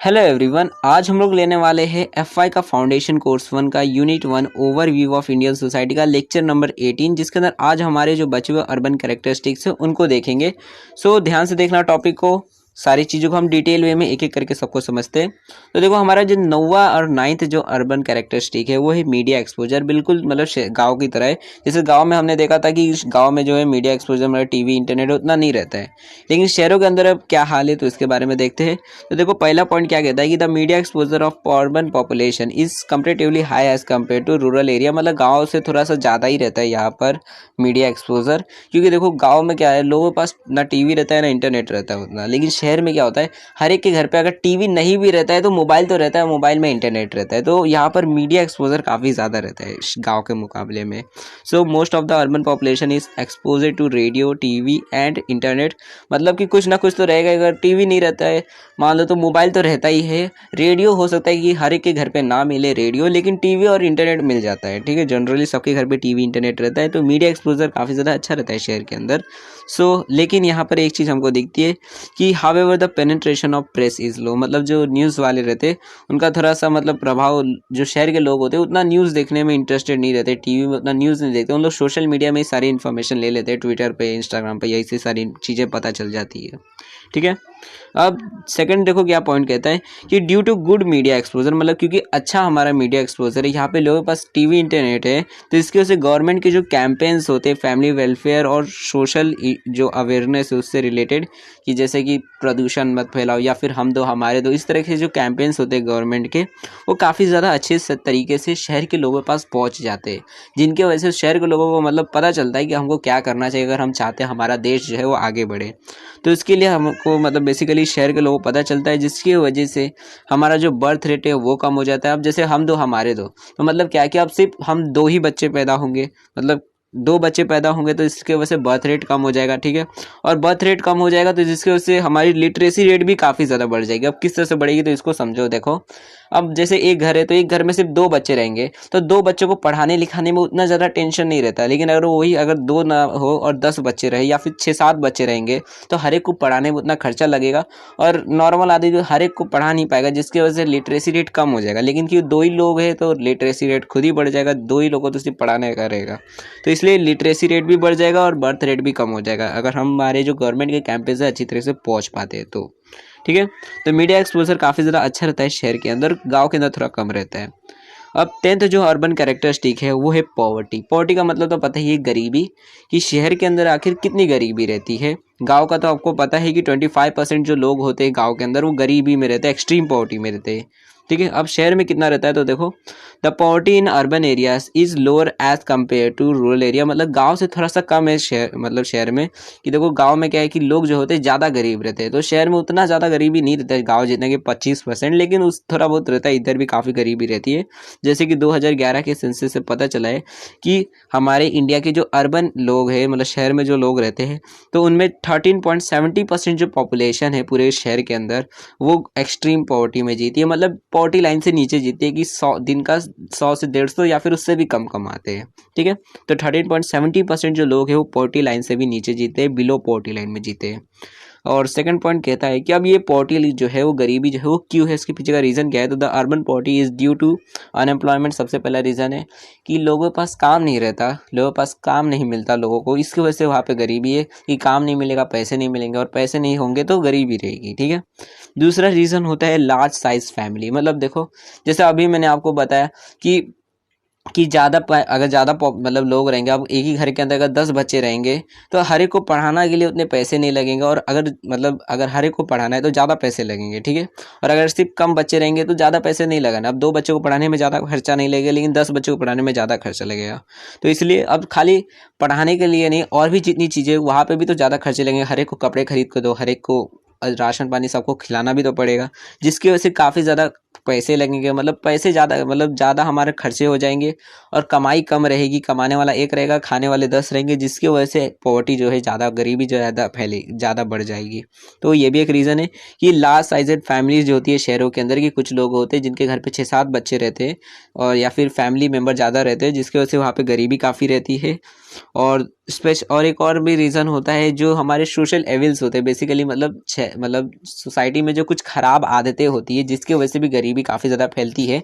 Hello everyone, आज हम लोग लेने वाले हैं एफवाई का फाउंडेशन कोर्स 1 का unit 1 overview of Indian society का लेक्चर नंबर 18, जिसके अंदर आज हमारे जो बचे हुए अर्बन कैरेक्टरिस्टिक्स हैं उनको देखेंगे। सो ध्यान से देखना टॉपिक को, सारी चीज़ों को हम डिटेल वे में एक एक करके सबको समझते हैं। तो देखो, हमारा जो 9वां और 9th जो अर्बन कैरेक्टरिस्टिक है वो है मीडिया एक्सपोजर। बिल्कुल मतलब गांव की तरह है। जैसे गांव में हमने देखा था कि गांव में जो है मीडिया एक्सपोजर मतलब टीवी इंटरनेट उतना नहीं रहता है, लेकिन शहरों के अंदर अब क्या हाल है तो इसके बारे में देखते हैं। तो देखो, पहला पॉइंट क्या कहता है कि the media exposure of urban population is comparatively high as compare to rural area. मतलब गाँव से थोड़ा सा ज़्यादा ही रहता है यहाँ पर मीडिया एक्सपोजर, क्योंकि देखो गाँव में क्या है, लोगों के पास ना टीवी रहता है ना इंटरनेट रहता है उतना। लेकिन शहर में क्या होता है, हर एक के घर पे अगर टीवी नहीं भी रहता है तो मोबाइल तो रहता है, मोबाइल में इंटरनेट रहता है। तो यहाँ पर मीडिया एक्सपोजर काफ़ी ज़्यादा रहता है गाँव के मुकाबले में। So most of the urban population is exposure to radio, TV and internet. मतलब कि कुछ ना कुछ तो रहेगा। अगर टीवी नहीं रहता है मान लो तो मोबाइल तो रहता ही है। रेडियो हो सकता है कि हर एक के घर पे ना मिले रेडियो, लेकिन टीवी और इंटरनेट मिल जाता है। ठीक है, जनरली सबके घर पे टीवी इंटरनेट रहता है, तो मीडिया एक्सपोजर काफ़ी ज़्यादा अच्छा रहता है शहर के अंदर। लेकिन यहाँ पर एक चीज़ हमको दिखती है कि however the penetration of press is low. मतलब जो न्यूज़ वाले रहते उनका थोड़ा सा मतलब प्रभाव, जो शहर के लोग होते हैं उतना न्यूज़ देखने में इंटरेस्टेड नहीं रहते, टीवी में उतना न्यूज़ नहीं देखते। उन लोग सोशल मीडिया में ही सारी इन्फॉर्मेशन ले लेते हैं, ट्विटर पे, इंस्टाग्राम पे, यही से सारी चीज़ें पता चल जाती है। ठीक है, अब सेकंड देखो क्या पॉइंट कहता है कि due to good media exposure, मतलब क्योंकि अच्छा हमारा मीडिया एक्सपोजर है, यहाँ पे लोगों के पास टीवी इंटरनेट है, तो इसकी वजह से गवर्नमेंट के जो कैंपेन्स होते हैं फैमिली वेलफेयर और सोशल जो अवेयरनेस है उससे रिलेटेड, कि जैसे कि प्रदूषण मत फैलाओ या फिर हम दो हमारे दो, इस तरह के जो कैंपेन्स होते हैं गवर्नमेंट के, वो काफ़ी ज़्यादा अच्छे तरीके से शहर के लोगों के पास पहुँच जाते हैं, जिनके वजह से शहर के लोगों को मतलब पता चलता है कि हमको क्या करना चाहिए अगर हम चाहते हैं हमारा देश जो है वो आगे बढ़े। तो इसके लिए हमको मतलब बेसिकली शहर के लोगों को पता चलता है, जिसकी वजह से हमारा जो बर्थ रेट है वो कम हो जाता है। अब जैसे हम दो हमारे दो, तो मतलब क्या है कि अब सिर्फ हम दो ही बच्चे पैदा होंगे, मतलब दो बच्चे पैदा होंगे, तो इसके वजह से बर्थ रेट कम हो जाएगा। ठीक है, और बर्थ रेट कम हो जाएगा तो जिसकी वजह से हमारी लिटरेसी रेट भी काफ़ी ज़्यादा बढ़ जाएगी। अब किस तरह से बढ़ेगी तो इसको समझो। देखो, अब जैसे एक घर है तो एक घर में सिर्फ दो बच्चे रहेंगे, तो दो बच्चों को पढ़ाने लिखाने में उतना ज़्यादा टेंशन नहीं रहता। लेकिन अगर दो ना हो और 10 बच्चे रहे या फिर 6-7 बच्चे रहेंगे, तो हर एक को पढ़ाने में उतना खर्चा लगेगा, और नॉर्मल आदमी तो हर एक को पढ़ा नहीं पाएगा, जिसकी वजह से लिटरेसी रेट कम हो जाएगा। लेकिन क्योंकि दो ही लोग हैं तो लिटरेसी रेट खुद ही बढ़ जाएगा, दो ही लोगों को तो सिर्फ पढ़ाने का रहेगा, तो इसलिए लिटरेसी रेट भी बढ़ जाएगा और बर्थ रेट भी कम हो जाएगा, अगर हमारे जो गवर्नमेंट के कैंपेस है अच्छी तरह से पहुँच पाते हैं तो। ठीक है, तो मीडिया एक्सपोजर काफ़ी ज़्यादा अच्छा रहता है शहर के अंदर, गांव के अंदर थोड़ा कम रहता है। अब 10th जो अर्बन कैरेक्टरिस्टिक है वो है पॉवर्टी। पॉवर्टी का मतलब तो पता ही है, गरीबी, कि शहर के अंदर आखिर कितनी गरीबी रहती है। गांव का तो आपको पता है कि 25% जो लोग होते हैं गांव के अंदर वो गरीबी में रहते हैं, एक्सट्रीम पॉवर्टी में रहते हैं। ठीक है, अब शहर में कितना रहता है तो देखो, the poverty in urban areas is lower as compare to rural area. मतलब गांव से थोड़ा सा कम है शहर में, कि देखो गांव में क्या है कि लोग जो होते हैं ज़्यादा गरीब रहते हैं, तो शहर में उतना ज़्यादा गरीबी नहीं रहता है गांव जितना कि 25%, लेकिन उस थोड़ा बहुत रहता है, इधर भी काफ़ी गरीबी रहती है। जैसे कि 2011 के सेंसस से पता चला है कि हमारे इंडिया के जो अर्बन लोग हैं, मतलब शहर में जो लोग रहते हैं, तो उनमें 13.70% जो पॉपुलेशन है पूरे शहर के अंदर वो एक्सट्रीम पॉवर्टी में जीती है। मतलब पॉवर्टी लाइन से नीचे जीती है, कि 100 दिन का 100 से 150 या फिर उससे भी कम कमाते हैं। ठीक है, तो 13.70% जो लोग हैं वो पॉवर्टी लाइन से भी नीचे जीते हैं, बिलो पॉवर्टी लाइन में जीते हैं। और सेकंड पॉइंट कहता है कि अब ये पॉवर्टी जो है वो गरीबी जो है वो क्यों है, इसके पीछे का रीज़न क्या है। तो the urban poverty is due to unemployment. सबसे पहला रीज़न है कि लोगों के पास काम नहीं रहता, लोगों के पास काम नहीं मिलता लोगों को, इसकी वजह से वहाँ पे गरीबी है, कि काम नहीं मिलेगा, पैसे नहीं मिलेंगे, और पैसे नहीं होंगे तो गरीबी रहेगी। ठीक है, दूसरा रीज़न होता है लार्ज साइज फैमिली। मतलब देखो, जैसे अभी मैंने आपको बताया कि अगर ज़्यादा मतलब लोग रहेंगे, अब एक ही घर के अंदर अगर 10 बच्चे रहेंगे तो हर एक को पढ़ाना के लिए उतने पैसे नहीं लगेंगे, और अगर हर एक को पढ़ाना है तो ज़्यादा पैसे लगेंगे। ठीक है, और अगर सिर्फ कम बच्चे रहेंगे तो ज़्यादा पैसे नहीं लगाना। अब 2 बच्चों को पढ़ाने में ज़्यादा खर्चा नहीं लगेगा, लेकिन 10 बच्चों को पढ़ाने में ज़्यादा खर्चा लगेगा। तो इसलिए अब खाली पढ़ाने के लिए नहीं, और भी जितनी चीज़ें वहाँ पर भी तो ज़्यादा खर्चे लगेंगे। हर एक को कपड़े खरीद कर दो, हर एक को राशन पानी सबको खिलाना भी तो पड़ेगा, जिसकी वजह से काफ़ी ज़्यादा पैसे लगेंगे। मतलब पैसे ज़्यादा हमारे खर्चे हो जाएंगे, और कमाई कम रहेगी, कमाने वाला एक रहेगा, खाने वाले 10 रहेंगे, जिसकी वजह से पॉवर्टी जो है ज़्यादा, गरीबी जो ज़्यादा बढ़ जाएगी। तो ये भी एक रीज़न है कि लार्ज साइजेड फैमिलीज जो होती है शहरों के अंदर, की कुछ लोग होते हैं जिनके घर पे 6-7 बच्चे रहते हैं, और या फिर फैमिली मेम्बर ज़्यादा रहते हैं, जिसकी वजह से वहाँ पर गरीबी काफ़ी रहती है। और और एक और भी रीज़न होता है जो हमारे सोशल एविल्स होते हैं बेसिकली, मतलब सोसाइटी में जो कुछ ख़राब आदतें होती है जिसकी वजह से भी गरीबी काफ़ी ज़्यादा फैलती है।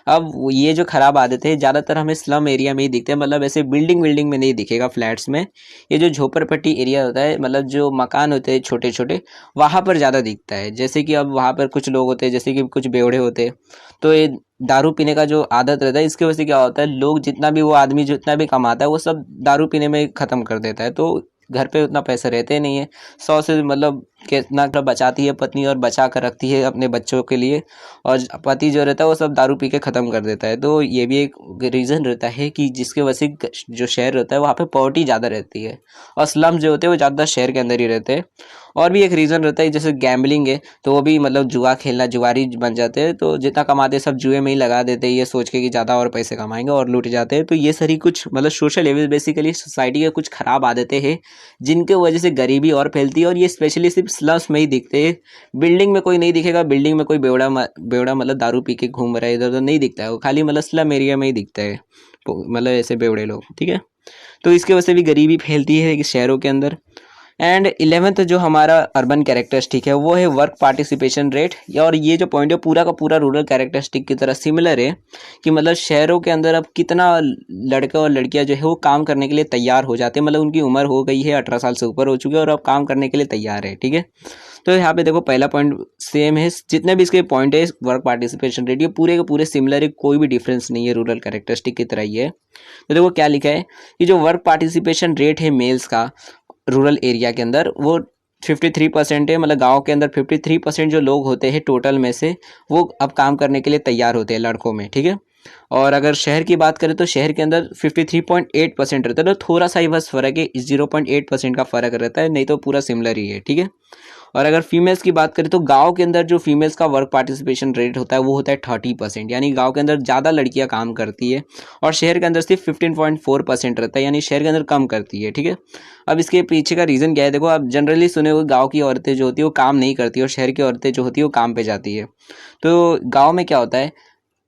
अब ये जो ख़राब आदतें हैं ज़्यादातर हमें स्लम एरिया में ही दिखते हैं, मतलब ऐसे बिल्डिंग में नहीं दिखेगा, फ्लैट्स में। ये जो झोपड़पट्टी एरिया होता है, मतलब जो मकान होते हैं छोटे छोटे, वहाँ पर ज़्यादा दिखता है। जैसे कि अब वहाँ पर कुछ लोग होते हैं, जैसे कि कुछ बेवड़े होते हैं, तो ये दारू पीने का जो आदत रहता है, इसकी वजह से क्या होता है, लोग जितना भी वो आदमी जितना भी कमाता है वो सब दारू पीने में ख़त्म कर देता है। तो घर पे उतना पैसा रहते नहीं है। 100 से मतलब कितना बचाती है पत्नी और बचा कर रखती है अपने बच्चों के लिए, और पति जो रहता है वो सब दारू पी के ख़त्म कर देता है। तो ये भी एक रीज़न रहता है कि जिसके वजह से जो शहर रहता है वहाँ पे पॉवर्टी ज़्यादा रहती है, और स्लम जो होते हैं वो ज़्यादा शहर के अंदर ही रहते हैं। और भी एक रीज़न रहता है, जैसे गैम्बलिंग है, तो वो भी मतलब जुआ खेलना, जुआरी बन जाते हैं, तो जितना कमाते हैं सब जुए में ही लगा देते हैं, ये सोच के कि ज़्यादा और पैसे कमाएंगे, और लूट जाते हैं। तो ये सारी कुछ मतलब सोशल एविल, बेसिकली सोसाइटी के कुछ ख़राब आदतें हैं जिनके वजह से गरीबी और फैलती है, और ये स्पेशली सिर्फ स्लम्स में ही दिखते हैं। बिल्डिंग में कोई नहीं दिखेगा, बिल्डिंग में कोई बेवड़ा मतलब दारू पी के घूम रहा है इधर उधर नहीं दिखता है, वो खाली मतलब स्लम एरिया में ही दिखता है, मतलब ऐसे बेवड़े लोग, ठीक है। तो इसके वजह से भी गरीबी फैलती है शहरों के अंदर। एंड 11th जो हमारा अर्बन कैरेक्टरिस्टिक है वो है वर्क पार्टिसिपेशन रेट। और ये जो पॉइंट है पूरा का पूरा रूरल कैरेक्टरिस्टिक की तरह सिमिलर है, कि मतलब शहरों के अंदर अब कितना लड़के और लड़कियां जो है वो काम करने के लिए तैयार हो जाते हैं, मतलब उनकी उम्र हो गई है, 18 साल से ऊपर हो चुकी है और अब काम करने के लिए तैयार है, ठीक है। तो यहाँ पे देखो पहला पॉइंट सेम है, जितने भी इसके पॉइंट है वर्क पार्टिसिपेशन रेट ये पूरे के पूरे सिमिलर है, कोई भी डिफरेंस नहीं है, रूरल कैरेक्टरिस्टिक की तरह ही है। तो देखो क्या लिखा है कि जो वर्क पार्टिसिपेशन रेट है मेल्स का रूरल एरिया के अंदर वो 53% है, मतलब गांव के अंदर 53% जो लोग होते हैं टोटल में से वो अब काम करने के लिए तैयार होते हैं लड़कों में, ठीक है। और अगर शहर की बात करें तो शहर के अंदर 53.8% रहता है, तो थोड़ा सा ही बस फर्क है, 0.8% का फर्क रहता है, नहीं तो पूरा सिमिलर ही है, ठीक है। और अगर फीमेल्स की बात करें तो गांव के अंदर जो फीमेल्स का वर्क पार्टिसिपेशन रेट होता है वो होता है 30%, यानी गांव के अंदर ज़्यादा लड़कियां काम करती है, और शहर के अंदर सिर्फ 15.4% रहता है, यानी शहर के अंदर कम करती है, ठीक है। अब इसके पीछे का रीज़न क्या है, देखो आप जनरली सुने हुए गाँव की औरतें जो होती है वो काम नहीं करती, और शहर की औरतें जो होती है वो काम पे जाती है। तो गाँव में क्या होता है,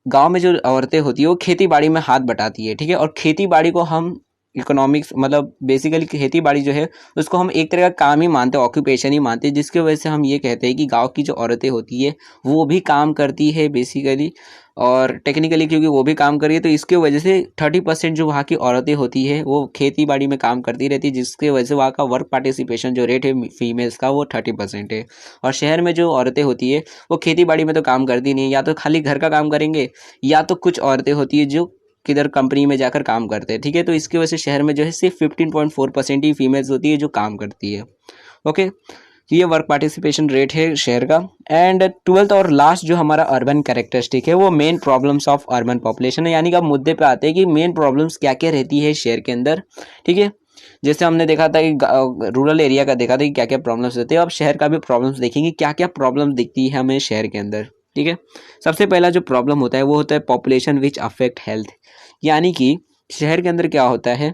गांव में जो औरतें होती है वो खेती बाड़ी में हाथ बटाती है, ठीक है। और खेती बाड़ी को हम इकोनॉमिक्स मतलब बेसिकली खेती बाड़ी जो है उसको हम एक तरह का काम ही मानते हैं, ऑक्यूपेशन ही मानते हैं, जिसकी वजह से हम ये कहते हैं कि गांव की जो औरतें होती है वो भी काम करती है बेसिकली और टेक्निकली, क्योंकि वो भी काम कर रही है तो इसके वजह से 30% जो वहाँ की औरतें होती है वो खेती बाड़ी में काम करती रहती है, जिसके वजह से वहाँ का वर्क पार्टिसिपेशन जो रेट है फीमेल्स का वो 30% है। और शहर में जो औरतें होती है वो खेती बाड़ी में तो काम करती नहीं, या तो खाली घर का काम करेंगे, या तो कुछ औरतें होती है जो किधर कंपनी में जाकर काम करते हैं, ठीक है। तो इसकी वजह से शहर में जो है सिर्फ 15.4% ही फीमेल्स होती है जो काम करती है, ओके। ये वर्क पार्टिसिपेशन रेट है शहर का। एंड 12th और लास्ट जो हमारा अर्बन कैरेक्टरिस्टिक है वो main problems of urban population है, यानी कि अब मुद्दे पे आते हैं कि मेन प्रॉब्लम्स क्या क्या रहती है शहर के अंदर, ठीक है। जैसे हमने देखा था कि रूरल एरिया का देखा था कि क्या क्या प्रॉब्लम्स रहते हैं, अब शहर का भी प्रॉब्लम्स देखेंगे क्या क्या प्रॉब्लम्स दिखती है हमें शहर के अंदर, ठीक है। सबसे पहला जो प्रॉब्लम होता है वो होता है पॉपुलेशन विच अफेक्ट हेल्थ, यानी कि शहर के अंदर क्या होता है,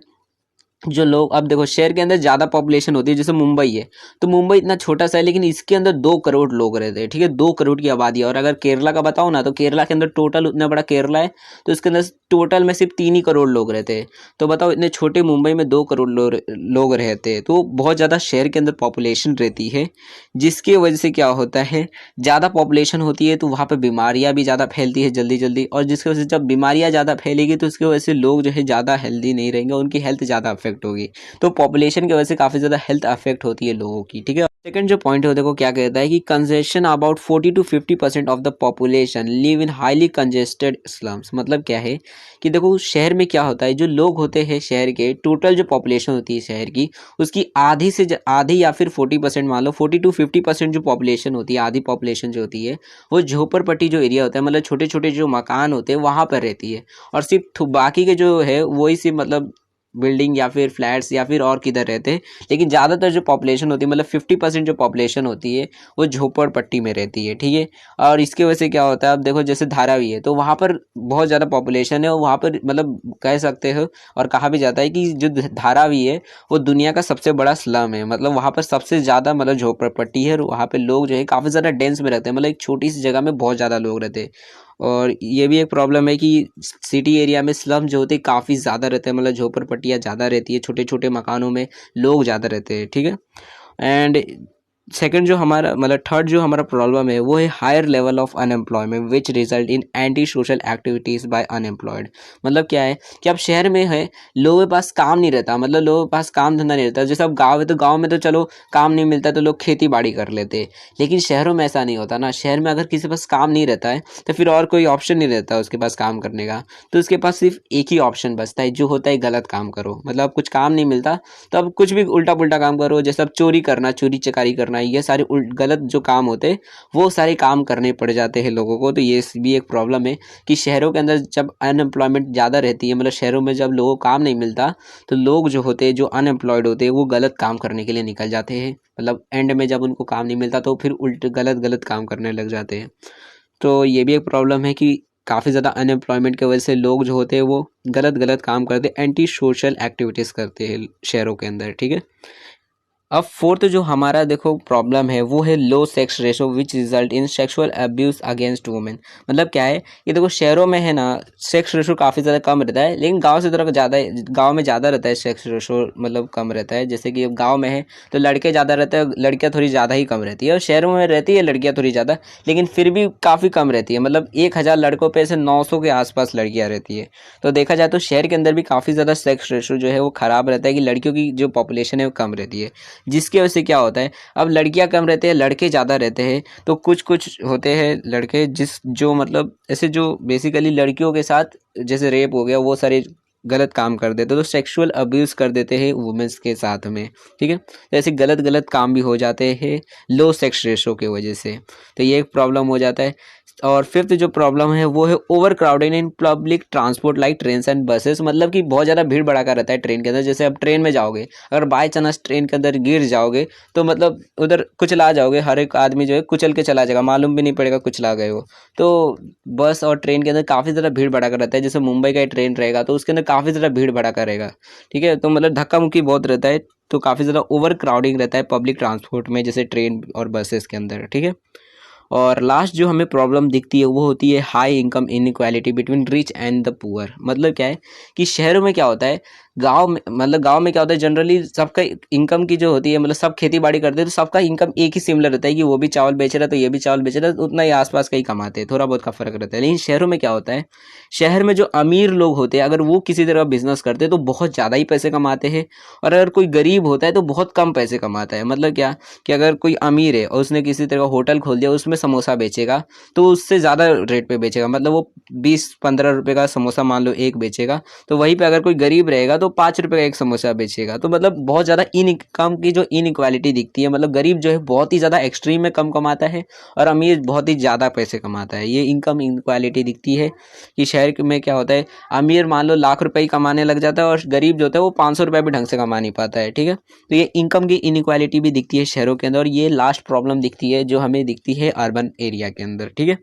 जो लोग, अब देखो शहर के अंदर ज़्यादा पॉपुलेशन होती है, जैसे मुंबई है, तो मुंबई इतना छोटा सा है लेकिन इसके अंदर 2 करोड़ लोग रहते हैं, ठीक है, 2 करोड़ की आबादी है। और अगर केरला का बताओ ना तो केरला के अंदर टोटल उतना बड़ा केरला है तो इसके अंदर टोटल में सिर्फ 3 ही करोड़ लोग रहते हैं। तो बताओ इतने छोटे मुंबई में 2 करोड़ लोग रहते हैं, तो बहुत ज़्यादा शहर के अंदर पॉपुलेशन रहती है, जिसकी वजह से क्या होता है, ज़्यादा पॉपुलेशन होती है तो वहाँ पर बीमारियाँ भी ज़्यादा फैलती है जल्दी जल्दी, और जिसकी वजह से जब बीमारियाँ ज़्यादा फैलेगी तो उसकी वजह से लोग जो है ज़्यादा हेल्दी नहीं रहेंगे, उनकी हेल्थ ज़्यादा अफेक्ट होगी। तो पॉपुलेशन की वजह से काफ़ी ज़्यादा हेल्थ अफेक्ट होती है लोगों की, ठीक है। सेकंड जो पॉइंट है देखो क्या कहता है कि congestion about 40 to 50% of the population live in highly congested slums. मतलब क्या है कि देखो शहर में क्या होता है, जो लोग होते हैं शहर के, टोटल जो पॉपुलेशन होती है शहर की उसकी आधी से आधी या फिर 40% मान लो, 40 to 50% जो पॉपुलेशन होती है, आधी पॉपुलेशन जो होती है वो झोपड़पट्टी जो एरिया होता है, मतलब छोटे छोटे जो मकान होते हैं वहाँ पर रहती है, और सिर्फ बाकी के जो है वही सिर्फ मतलब बिल्डिंग या फिर फ्लैट्स या फिर और किधर रहते हैं। लेकिन ज़्यादातर जो पॉपुलेशन होती है, मतलब 50% जो पॉपुलेशन होती है वो झोपड़पट्टी में रहती है, ठीक है। और इसके वजह से क्या होता है, अब देखो जैसे धारावी है तो वहाँ पर बहुत ज़्यादा पॉपुलेशन है, और वहाँ पर मतलब कह सकते हो और कहा भी जाता है कि जो धारावी है वो दुनिया का सबसे बड़ा स्लम है, मतलब वहाँ पर सबसे ज़्यादा मतलब झोपड़पट्टी है, और वहाँ पर लोग जो है काफ़ी ज़्यादा डेंस में रहते हैं, मतलब एक छोटी सी जगह में बहुत ज़्यादा लोग रहते हैं। और ये भी एक प्रॉब्लम है कि सिटी एरिया में स्लम जो होते हैं काफ़ी ज़्यादा रहते हैं, मतलब झोपड़पट्टियाँ ज़्यादा रहती है, छोटे छोटे मकानों में लोग ज़्यादा रहते हैं, ठीक है। एंड सेकंड जो हमारा मतलब थर्ड जो हमारा प्रॉब्लम है वो है higher level of unemployment which result in anti social activities by unemployed. मतलब क्या है कि अब शहर में है, लोगों के पास काम नहीं रहता, मतलब लोगों के पास काम धंधा नहीं रहता। जैसे अब गाँव है तो गाँव में तो चलो काम नहीं मिलता तो लोग खेती बाड़ी कर लेते, लेकिन शहरों में ऐसा नहीं होता ना। शहर में अगर किसी के पास काम नहीं रहता है तो फिर और कोई ऑप्शन नहीं रहता उसके पास काम करने का, तो उसके पास सिर्फ एक ही ऑप्शन बचता है जो होता है गलत काम करो। मतलब अब कुछ काम नहीं मिलता तो अब कुछ भी उल्टा पुल्टा काम करो, जैसे अब चोरी करना, चोरी चकारी करना, ये सारे गलत जो काम होते हैं वो सारे काम करने पड़ जाते हैं लोगों को। तो ये भी एक प्रॉब्लम है कि शहरों के अंदर जब अनएम्प्लॉयमेंट ज़्यादा रहती है, मतलब शहरों में जब लोगों को काम नहीं मिलता तो लोग जो होते हैं जो अनएम्प्लॉयड होते हैं वो गलत काम करने के लिए निकल जाते हैं। मतलब एंड में जब उनको काम नहीं मिलता तो फिर उल्ट गलत गलत काम करने लग जाते हैं। तो ये भी एक प्रॉब्लम है कि काफ़ी ज़्यादा अनएम्प्लॉयमेंट की वजह से लोग जो होते हैं वो गलत गलत काम करते, एंटी सोशल एक्टिविटीज़ करते हैं शहरों के अंदर, ठीक है। अब फोर्थ जो हमारा देखो प्रॉब्लम है वो है low sex ratio which result in sexual abuse against women. मतलब क्या है, ये देखो शहरों में है ना सेक्स रेशो काफ़ी ज़्यादा कम रहता है, लेकिन गांव से तरफ ज़्यादा, गांव में ज़्यादा रहता है सेक्स रेशो, मतलब कम रहता है। जैसे कि गांव में है तो लड़के ज़्यादा रहते हैं, लड़कियाँ थोड़ी ज़्यादा ही कम रहती है, और शहरों में रहती है लड़कियाँ थोड़ी ज़्यादा, लेकिन फिर भी काफ़ी कम रहती है। मतलब 1000 लड़कों पे से 900 के आसपास लड़कियाँ रहती है। तो देखा जाए तो शहर के अंदर भी काफ़ी ज़्यादा सेक्स रेशो जो है वो ख़राब रहता है कि लड़कियों की जो पॉपुलेशन है वो कम रहती है, जिसकी वजह से क्या होता है, अब लड़कियां कम रहते हैं लड़के ज़्यादा रहते हैं। तो कुछ कुछ होते हैं लड़के जिस जो मतलब ऐसे जो बेसिकली लड़कियों के साथ जैसे रेप हो गया वो सारे गलत काम कर देते, तो सेक्सुअल अब्यूज़ कर देते हैं वुमेन्स के साथ में, ठीक है। तो ऐसे गलत गलत काम भी हो जाते हैं लो सेक्स रेशो की वजह से। तो ये एक प्रॉब्लम हो जाता है। और फिफ्थ जो प्रॉब्लम है वो है over crowding in public transport like train and buses. मतलब कि बहुत ज़्यादा भीड़ भड़ाका रहता है ट्रेन के अंदर। जैसे अब ट्रेन में जाओगे, अगर बाय चांस ट्रेन के अंदर गिर जाओगे तो मतलब उधर कुचला जाओगे, हर एक आदमी जो है कुचल के चला जाएगा, मालूम भी नहीं पड़ेगा कुचला गए हो। तो बस और ट्रेन के अंदर काफ़ी ज़्यादा भीड़ भड़ाका रहता है। जैसे मुंबई का ट्रेन रहेगा तो उसके अंदर काफ़ी ज़्यादा भीड़ भड़ाका रहेगा, ठीक है। तो मतलब धक्का मुक्की बहुत रहता है, तो काफ़ी ज़्यादा ओवर क्राउडिंग रहता है पब्लिक ट्रांसपोर्ट में, जैसे ट्रेन और बसेस के अंदर, ठीक है। और लास्ट जो हमें प्रॉब्लम दिखती है वो होती है high income inequality between rich and the poor. मतलब क्या है कि शहरों में क्या होता है, गांव में मतलब गांव में क्या होता है जनरली सबका इनकम की जो होती है, मतलब सब खेती बाड़ी करते हैं तो सबका इनकम एक ही सिमिलर रहता है कि वो भी चावल बेच रहा है तो ये भी चावल बेच रहा है, तो उतना ही आसपास का ही कमाते हैं, थोड़ा बहुत का फर्क रहता है। लेकिन शहरों में क्या होता है, शहर में जो अमीर लोग होते हैं अगर वो किसी तरह का बिजनेस करते हैं तो बहुत ज़्यादा ही पैसे कमाते हैं, और अगर कोई गरीब होता है तो बहुत कम पैसे कमाता है। मतलब क्या कि अगर कोई अमीर है और उसने किसी तरह का होटल खोल दिया, उसमें समोसा बेचेगा तो उससे ज़्यादा रेट पे बेचेगा, मतलब वो 20-15 रुपये का समोसा मान लो एक बेचेगा, तो वहीं पे अगर कोई गरीब रहेगा तो 5 रुपये का एक समोसा बेचेगा। तो मतलब बहुत ज़्यादा इनकम की जो इनइक्वालिटी दिखती है, मतलब गरीब जो है बहुत ही ज़्यादा एक्सट्रीम में कम कमाता है और अमीर बहुत ही ज़्यादा पैसे कमाता है। ये इनकम इनक्वालिटी दिखती है कि शहर में क्या होता है, अमीर मान लो लाख रुपए ही कमाने लग जाता है और गरीब जो होता है वो 500 रुपये भी ढंग से कमा नहीं पाता है, ठीक है। तो ये इनकम की इनइक्वालिटी भी दिखती है शहरों के अंदर, और ये लास्ट प्रॉब्लम दिखती है जो हमें दिखती है अर्बन एरिया के अंदर, ठीक है।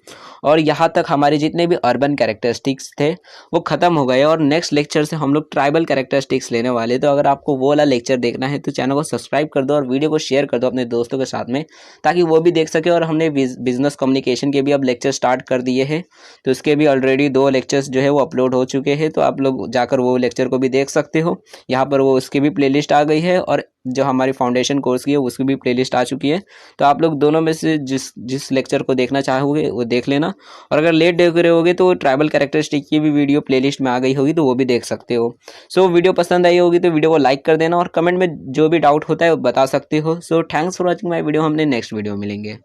और यहाँ तक हमारे जितने भी अर्बन कैरेक्टरिस्टिक्स थे वो खत्म हो गए, और नेक्स्ट लेक्चर से हम लोग ट्राइबल कैरेक्टरिस्टिक्स लेने वाले। तो अगर आपको वो वाला लेक्चर देखना है तो चैनल को सब्सक्राइब कर दो और वीडियो को शेयर कर दो अपने दोस्तों के साथ में, ताकि वो भी देख सके। और हमने बिजनेस कम्युनिकेशन के भी अब लेक्चर स्टार्ट कर दिए हैं, तो उसके भी ऑलरेडी 2 लेक्चर्स जो है वो अपलोड हो चुके हैं, तो आप लोग जाकर वो लेक्चर को भी देख सकते हो। यहाँ पर वो उसकी भी प्लेलिस्ट आ गई है, और जो हमारी फाउंडेशन कोर्स की है उसकी भी प्लेलिस्ट आ चुकी है। तो आप लोग दोनों में से जिस लेक्चर को देखना चाहोगे वो देख लेना, और अगर लेट देख रहे होगे तो ट्राइबल कैरेक्टरिस्टिक की भी वीडियो प्लेलिस्ट में आ गई होगी तो वो भी देख सकते हो। सो वीडियो पसंद आई होगी तो वीडियो को लाइक कर देना, और कमेंट में जो भी डाउट होता है वो बता सकते हो। So thanks for watching my video, हमने नेक्स्ट वीडियो मिलेंगे।